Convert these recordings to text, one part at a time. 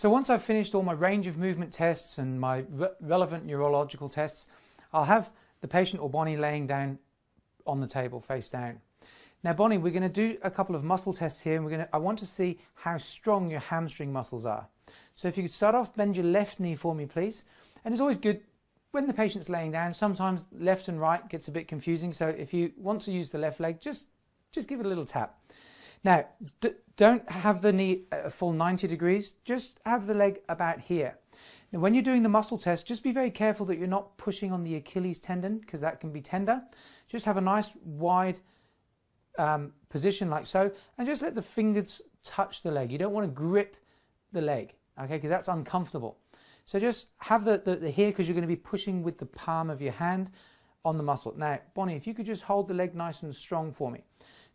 So once I've finished all my range of movement tests and my relevant neurological tests, I'll have the patient or Bonnie laying down on the table face down. Now Bonnie, we're going to do a couple of muscle tests here, and I want to see how strong your hamstring muscles are. So if you could start off, bend your left knee for me please. And it's always good when the patient's laying down, sometimes left and right gets a bit confusing, so if you want to use the left leg, just give it a little tap. Now, don't have the knee at a full 90 degrees, just have the leg about here. Now, when you're doing the muscle test, just be very careful that you're not pushing on the Achilles tendon, because that can be tender. Just have a nice wide position like so, and just let the fingers touch the leg. You don't want to grip the leg, okay, because that's uncomfortable. So just have the here, because you're going to be pushing with the palm of your hand on the muscle. Now, Bonnie, if you could just hold the leg nice and strong for me.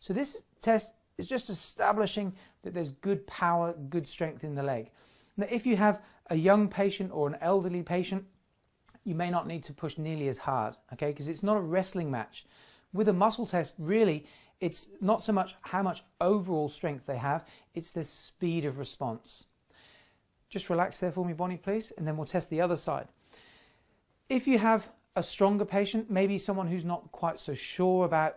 So this test is just establishing that there's good power, good strength in the leg. Now, if you have a young patient or an elderly patient, you may not need to push nearly as hard, okay, because it's not a wrestling match. With a muscle test, really, it's not so much how much overall strength they have, it's the speed of response. Just relax there for me, Bonnie, please, and then we'll test the other side. If you have a stronger patient, maybe someone who's not quite so sure about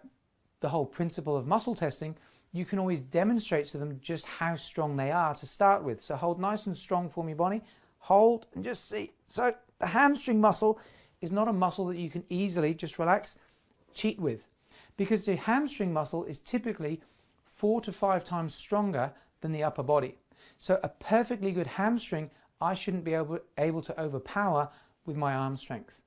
the whole principle of muscle testing, you can always demonstrate to them just how strong they are to start with. So hold nice and strong for me, Bonnie. Hold and just see. So the hamstring muscle is not a muscle that you can easily, just relax, cheat with, because the hamstring muscle is typically 4 to 5 times stronger than the upper body. So a perfectly good hamstring, I shouldn't be able to overpower with my arm strength.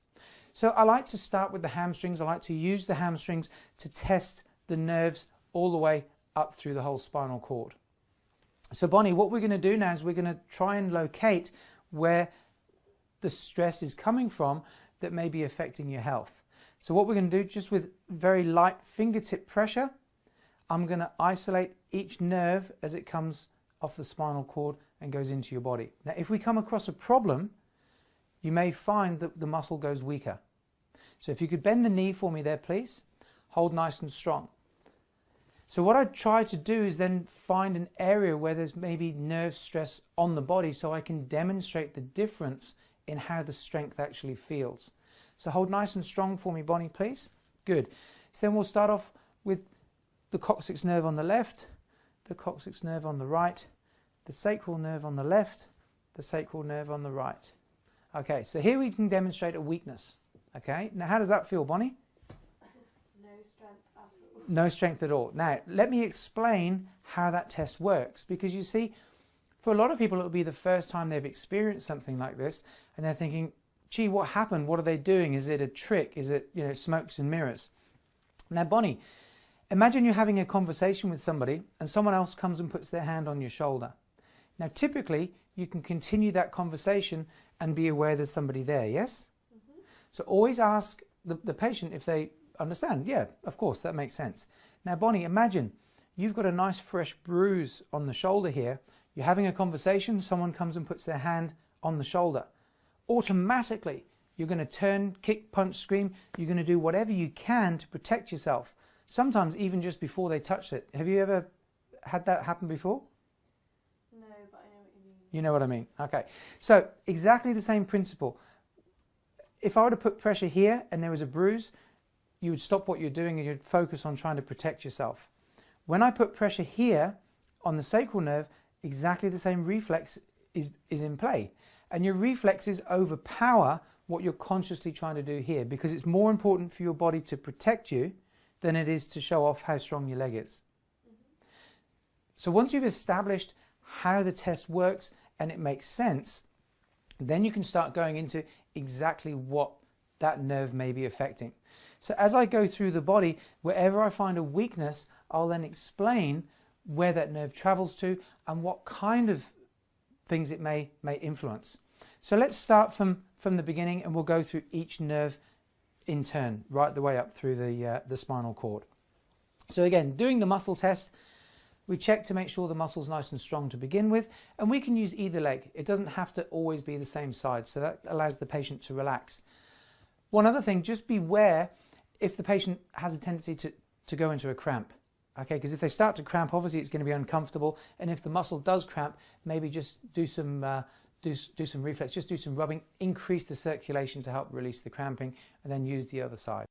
So I like to start with the hamstrings. I like to use the hamstrings to test the nerves all the way up through the whole spinal cord. So Bonnie, what we're going to do now is we're going to try and locate where the stress is coming from that may be affecting your health. So what we're going to do, just with very light fingertip pressure, I'm going to isolate each nerve as it comes off the spinal cord and goes into your body. Now, if we come across a problem, you may find that the muscle goes weaker. So if you could bend the knee for me there, please. Hold nice and strong. So what I try to do is then find an area where there's maybe nerve stress on the body, so I can demonstrate the difference in how the strength actually feels. So hold nice and strong for me, Bonnie, please. Good. So then we'll start off with the coccyx nerve on the left, the coccyx nerve on the right, the sacral nerve on the left, the sacral nerve on the right. Okay, so here we can demonstrate a weakness. Okay, now how does that feel, Bonnie? No strength at all. Now, let me explain how that test works, because you see, for a lot of people, it will be the first time they've experienced something like this, and they're thinking, gee, what happened? What are they doing? Is it a trick? Is it, smokes and mirrors? Now, Bonnie, imagine you're having a conversation with somebody and someone else comes and puts their hand on your shoulder. Now, typically, you can continue that conversation and be aware there's somebody there, yes? Mm-hmm. So always ask the patient if they understand. Yeah, of course, that makes sense. Now, Bonnie, imagine you've got a nice fresh bruise on the shoulder here. You're having a conversation, someone comes and puts their hand on the shoulder. Automatically, you're going to turn, kick, punch, scream. You're going to do whatever you can to protect yourself. Sometimes even just before they touch it. Have you ever had that happen before? No, but I know what you mean. You know what I mean? Okay. So exactly the same principle. If I were to put pressure here and there was a bruise, you would stop what you're doing and you'd focus on trying to protect yourself. When I put pressure here on the sacral nerve, exactly the same reflex is in play. And your reflexes overpower what you're consciously trying to do here, because it's more important for your body to protect you than it is to show off how strong your leg is. Mm-hmm. So once you've established how the test works and it makes sense, then you can start going into exactly what that nerve may be affecting. So as I go through the body, wherever I find a weakness, I'll then explain where that nerve travels to and what kind of things it may influence. So let's start from the beginning, and we'll go through each nerve in turn, right the way up through the spinal cord. So again, doing the muscle test, we check to make sure the muscle's nice and strong to begin with, and we can use either leg. It doesn't have to always be the same side, so that allows the patient to relax. One other thing, just beware if the patient has a tendency to go into a cramp. Okay, because if they start to cramp, obviously it's going to be uncomfortable, and if the muscle does cramp, maybe just do some reflex, just do some rubbing, increase the circulation to help release the cramping, and then use the other side.